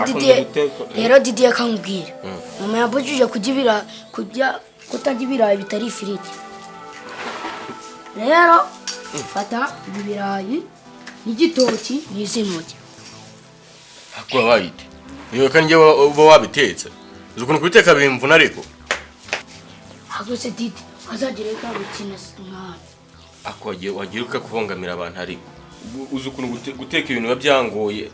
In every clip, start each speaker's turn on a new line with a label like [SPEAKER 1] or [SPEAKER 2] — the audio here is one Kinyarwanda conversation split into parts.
[SPEAKER 1] Didier akambwira mama yabujije kujya kutajya ibirayi bitari ifiriti rero fata ibirayi n'igitoki n'izintoki
[SPEAKER 2] akwa bayite iyo kandi uba wabitetse ukuntu kubiteka bimvuna ariko
[SPEAKER 1] hagose Didi azagire ka bikina mwana
[SPEAKER 2] akwagiye wagiruka kubongamira abantu ariko uzi ukuntu guteka ibintu byangoye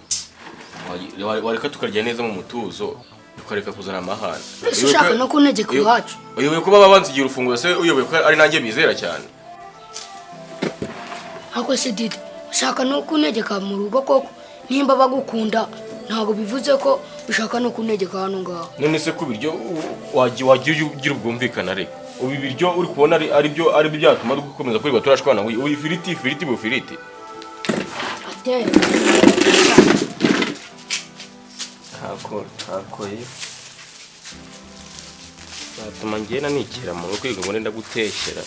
[SPEAKER 2] wareka tukarya neza mu mutuzo ukareka kuzana amahane
[SPEAKER 1] ushaka no kuntegeka iwacu
[SPEAKER 2] uyoboye kuba babanzigira urufunguzo se uyoboye ko ari nanjye bizera cyane
[SPEAKER 1] hagose Didi ushaka no kuntegeka mu rugo koko nimba bagukunda ntago bivuze ko ushaka no kuntegeka hano ngaho
[SPEAKER 2] none se kubiryo wagiye ugira ubwumvikana ariko ubu ibiryo uri kubona ari byo byatuma dukomeza kuri baturashwana ngo ifiriti bufiriti
[SPEAKER 1] ate
[SPEAKER 2] hakoye batuma ngena nikira mu kwiga ngo nenda guteshyera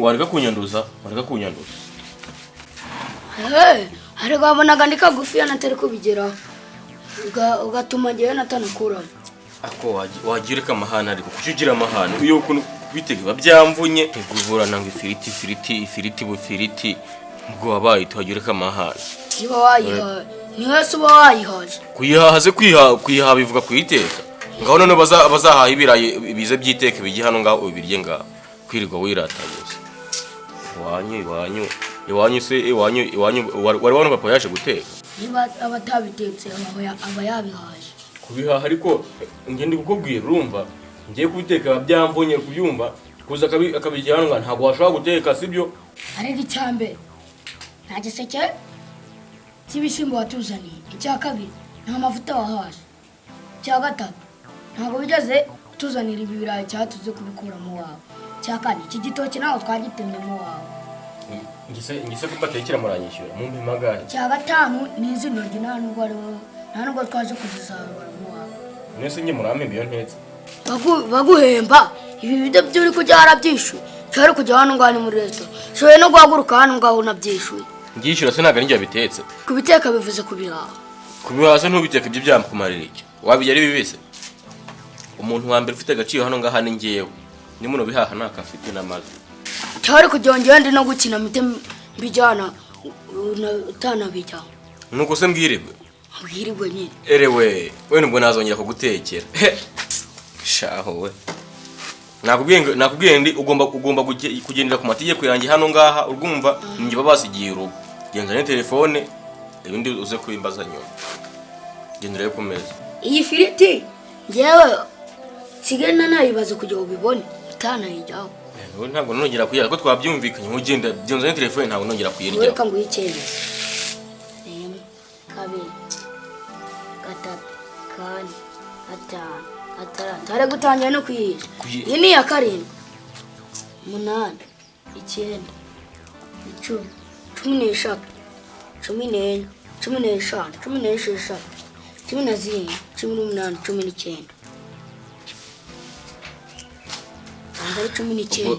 [SPEAKER 2] wareka kunyanduza
[SPEAKER 1] ariko wabonaga ndi kagufiya natari kubigeraho ugatuma ngewe natanukuraho
[SPEAKER 2] ako wagireka amahane ariko kuki ugira amahane iyo ukuntu bitega byamvunye iguvurana ngo ifiriti bufiriti ubwo wabaye tuhagireka amahane
[SPEAKER 1] niba wayihaye niwe se uba wayihaje
[SPEAKER 2] kuyihaze kwihaha bivuga kuyiteka ngaho none bazahaha ibirayi bize byiteke bijye hano ngaho ubirye ngaho kwirirwa wirataguza iwanyu wari wano papa yaje guteka
[SPEAKER 1] niba abatabitetse aba yabihaje
[SPEAKER 2] kubihaha ariko ngende kukubwira urumva ngiye kubiteka byamvunye kubyumva kuza akabijya hano ntabwo washobora guteka sibyo
[SPEAKER 1] ariko icyambere nta giseke cy'ibishyimbo watuzaniye icya kabiri nta mavuta wahaje icya gatatu ntabwo bigeze tuzanira ibi birayi cyatuze kubikuramo wawe icya kane iki gitoki nawe twagitemyemo wawe
[SPEAKER 2] ngise kubatekera muranyishyura mu mpimagare
[SPEAKER 1] icya gatanu ni izintoryi nta nubwo twaje kuzisarura mu wawe
[SPEAKER 2] mwese njye murampembe iyo ntetse
[SPEAKER 1] baguhemba ibi bide byo uri kujya warabyishyuye ushobora kujya hano ngaho ni muri resitora ushoboye no guhaguruka hano ngaho unabyishyuye
[SPEAKER 2] ngishyura se ntabwo ninjye wabitetse
[SPEAKER 1] kubiteka bivuze kubihaha
[SPEAKER 2] se ntubiteka ibyo byamukumarira iki wabijya ari bibise umuntu wa mbere ufite agaciro hano ngaha ni ngewe ni muno bihaha nta kafite n'amazi
[SPEAKER 1] cyari kubyongera ndi no gukina mite mbijyana utanabijyana
[SPEAKER 2] nuko se mbwirirwe
[SPEAKER 1] nyine
[SPEAKER 2] erewe we nubwo nazongera kugutekera shaho we nakubwiye ndi ugomba kugendera ku mategeko yanjye hano ngaha urwumva ninjye babasigiye urugo genza ne telefone ibindi uze kubimbaza nyuma gendera ku meza
[SPEAKER 1] iyi firiti ngewe sigena nayibaza kugira ubibone utanayijyaho
[SPEAKER 2] ntabwo nongera kuyirya ko twabyumvikanye ugenda genza ne telefone ntabwo nongera kuyirya
[SPEAKER 1] reka ngo uyiceze rimwe kabiri gatatu kane gatanu tare gutangira no kuyira iyi ni ya karindwi 8 9 10 11 12 13 14 15 16 17 18 19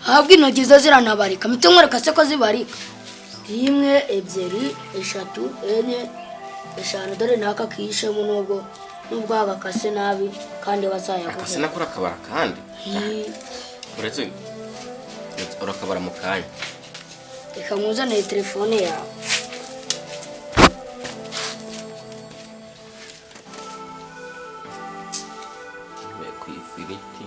[SPEAKER 1] habwi intoki zo ziranabarika mite nkwereka se ko zibarika 1 2 3 4 5 dore naka kishemo nubwo agakase nabi kandi bazayaguhe
[SPEAKER 2] akase nakora akabara kandi uretse urakabara mu kanya
[SPEAKER 1] reka nkuzanire telefone yawe
[SPEAKER 2] ku ifiriti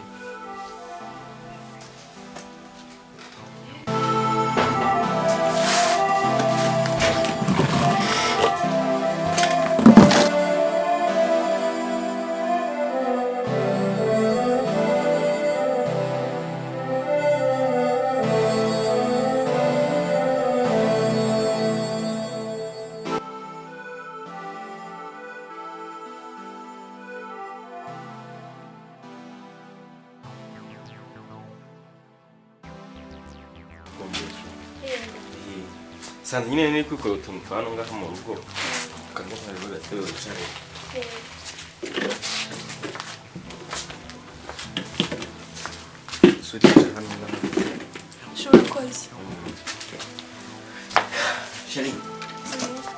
[SPEAKER 2] sanze nyine ni kwikora utuntu twano ngaha mu rugo kandi hari gatebe cyane
[SPEAKER 3] Shura koze.
[SPEAKER 2] Sheri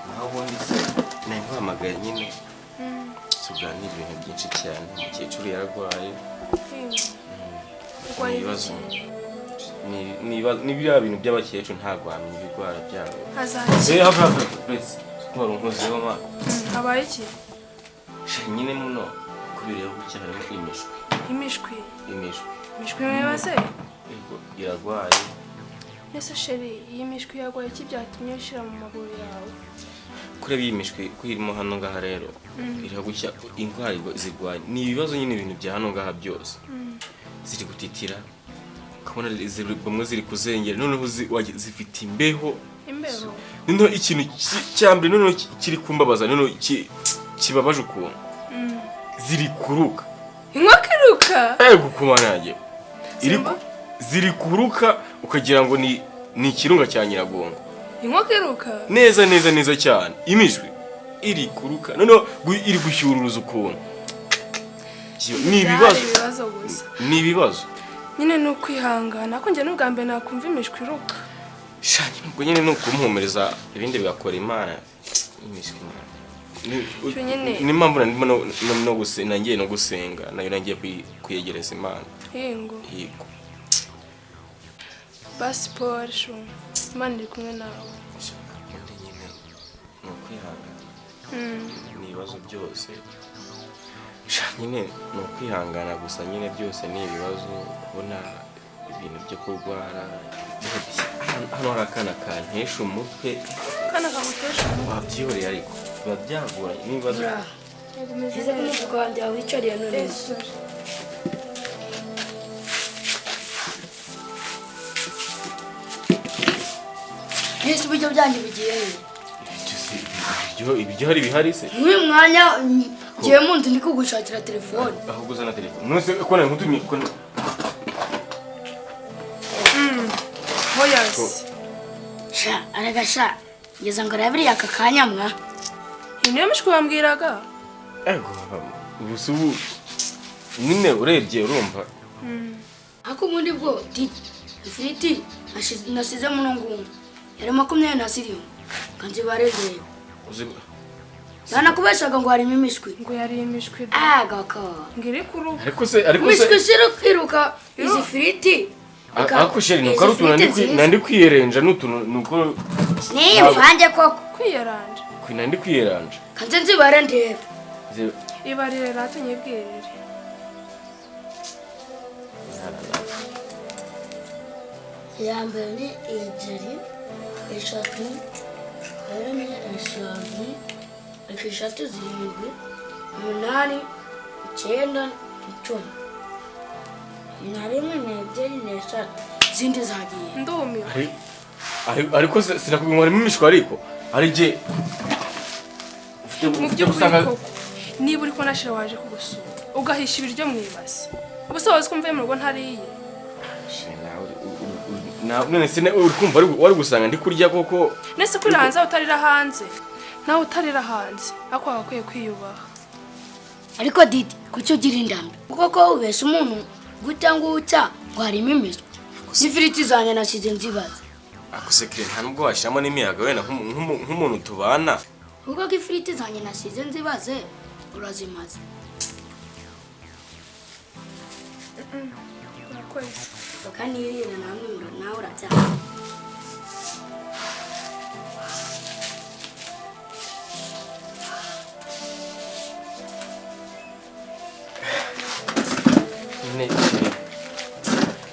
[SPEAKER 2] naho ubundi se naguhamagaye nyine tuganira ibintu byinshi cyane umukecuru yararwaye ibibazo ni biriya bintu by'abakecuru ntabwo wamenya ibirwara byabo kubera unkozeho ma
[SPEAKER 3] habaye iki
[SPEAKER 2] nyine muno kubireba gutya harimo imishwi
[SPEAKER 3] mwibaze
[SPEAKER 2] irarwaye
[SPEAKER 3] nese Sheri iyi mishwi yarwaye iki byatumye ushyira mu maguru yawe
[SPEAKER 2] kureba iyi mishwi kwirimo hano ngaha rero iriho gutya indwara zirwaye ni ibibazo nyine ibintu bya hano ngaha byose ziri gutitira ukabona bamwe ziri kuzengera noneho zifite imbeho noneho ikintu cya mbere noneho kiri kumbabaza noneho kibabaje ukuntu ziri kuruka
[SPEAKER 3] inkoko iruka
[SPEAKER 2] gukumanage ziri kuruka ukagira ngo ni ikirunga cya Nyiragongo
[SPEAKER 3] inkoko iruka
[SPEAKER 2] neza cyane imishwi iri kuruka noneho iri gushyururuza ukuntu ni ibibazo
[SPEAKER 3] nyine ni ukwihangana ko njye n'ubwa mbere nakumva imishwi iruka
[SPEAKER 2] shanye nubwo nyine ni ukumuhumuriza ibindi bigakora Imana imishwi ni mpamvu nangiye no gusenga nayo nangiye kuyegereza Imana
[SPEAKER 3] yego basi Paul Imana iri kumwe nawe
[SPEAKER 2] nyine ni ukwihangana ni ibibazo byose nyine ni ukwihangana gusa nyine byose ni ibibazo kubona ibintu byo kurwara hano hari akana kantesha umutwe wabyihoreye ariko biba byagoranye n'ibibazo
[SPEAKER 1] ese n'umufuka wanjye wicariye none Nese uburyo byanjye bigiye
[SPEAKER 2] ibiryo hari bihari se
[SPEAKER 1] n'uyu mwanya ngiye mu nzu ndi kugushakira telefone
[SPEAKER 2] ahubwo uzana telefone nose ko nari nkutumye
[SPEAKER 3] hoyasi
[SPEAKER 1] sha aragasha ngeze ngo arabiriye aka kanyamwa
[SPEAKER 3] iyi niyo mishwi wambwiraga
[SPEAKER 2] ego ubusubu nyine urebye urumva
[SPEAKER 1] ako ubundi bwo ifiriti nasize muno ngumva yari 27 kandi barezeye kubeshaga ngo harimo imishwi
[SPEAKER 3] ngo yari imishwi
[SPEAKER 1] gaka
[SPEAKER 3] ngiri kuru
[SPEAKER 2] ariko se
[SPEAKER 1] imishwi iruka izi firiti
[SPEAKER 2] ako Sheri nuko ari utuntu nandi kwiyerenja n'utuntu nuko
[SPEAKER 1] ni mvange koko
[SPEAKER 3] kwiyeranja
[SPEAKER 2] nandi kwiyeranja
[SPEAKER 1] kanze nzibare ndebe
[SPEAKER 3] ibarire ratunye bwirire
[SPEAKER 1] yambere ni ejeri eshatu harimo eshanu eshatu zirindwi 8 9 10 na rimwe n'ebyiri n'eshatu zindi zagiye
[SPEAKER 3] ndumiwe
[SPEAKER 2] ariko sinakubwira harimo imishwi ariko ari je
[SPEAKER 3] ufite gusanga niba uri kubona Sheri waje kugusura ugahisha ibiryo mwibase ubusobozi kumva mu rugo ntariye
[SPEAKER 2] none se uri kumva wari gusanga ndi kurya koko
[SPEAKER 3] nese kuri hanze utarira hanze nawe utarira hanze ako wakwiye kwiyubaha
[SPEAKER 1] ariko didi kucyo ugira indambi kuko ubesha umuntu gutanga uca ngo harimo imishwi n'ifiriti zanye nasize nzibaza
[SPEAKER 2] akusekere nta nubwo washyiramo n'imiyaga wenda nk'umuntu tubana
[SPEAKER 1] kuko ko ifiriti zanye nasize nzibaze urazimaze
[SPEAKER 3] urakoze
[SPEAKER 1] kandi irira namwe nawe uracyana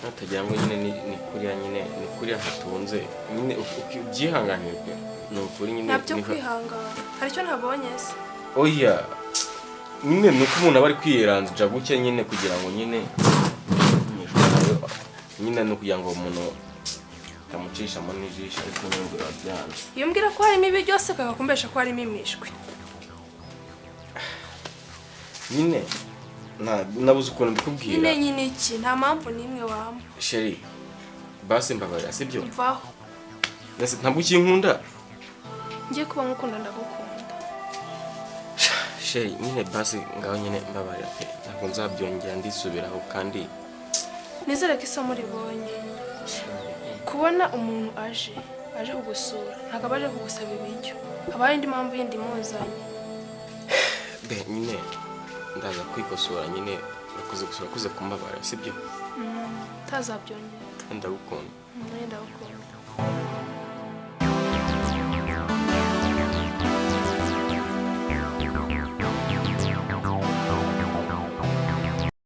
[SPEAKER 2] natagira ngo nyine ni kuriya hatunze nyine ubyihanganirwe ni ukuri nyine
[SPEAKER 3] nabyo kwihangana hari icyo ntabonye se
[SPEAKER 2] oya nyine ni uko umuntu aba ari kwiyeranza gutya nyine kugira ngo nyine ni ukugira ngo umuntu atamucishamo n'ijisho ariko nyine ngo urabyanze
[SPEAKER 3] iyo mbwira ko harimo ibi byose kagakumbesha ko harimo imishwi
[SPEAKER 2] nyine nabuze ukuntu mbikubwira
[SPEAKER 3] nyine iki nta mpamvu n'imwe wampa
[SPEAKER 2] Sheri basi mbabarira sibyo
[SPEAKER 3] mvaho
[SPEAKER 2] ntabwo ukinkunda
[SPEAKER 3] ngiye kuba nkukunda ndagukunda
[SPEAKER 2] Sheri nyine basi ngaho nyine mbabarira pe ntabwo nzabyongera ndisubiraho kandi
[SPEAKER 3] nizere ko isomo ribonye kubona umuntu aje aje kugusura ntabwo abaje kugusaba ibiryo habaye indi mpamvu yindi muzanye
[SPEAKER 2] be nyine ndaza kwikosora nyine nakoze gusura kuze kumbabara sibyo
[SPEAKER 3] tazabyongera
[SPEAKER 2] ndagukunda
[SPEAKER 3] ndagukunda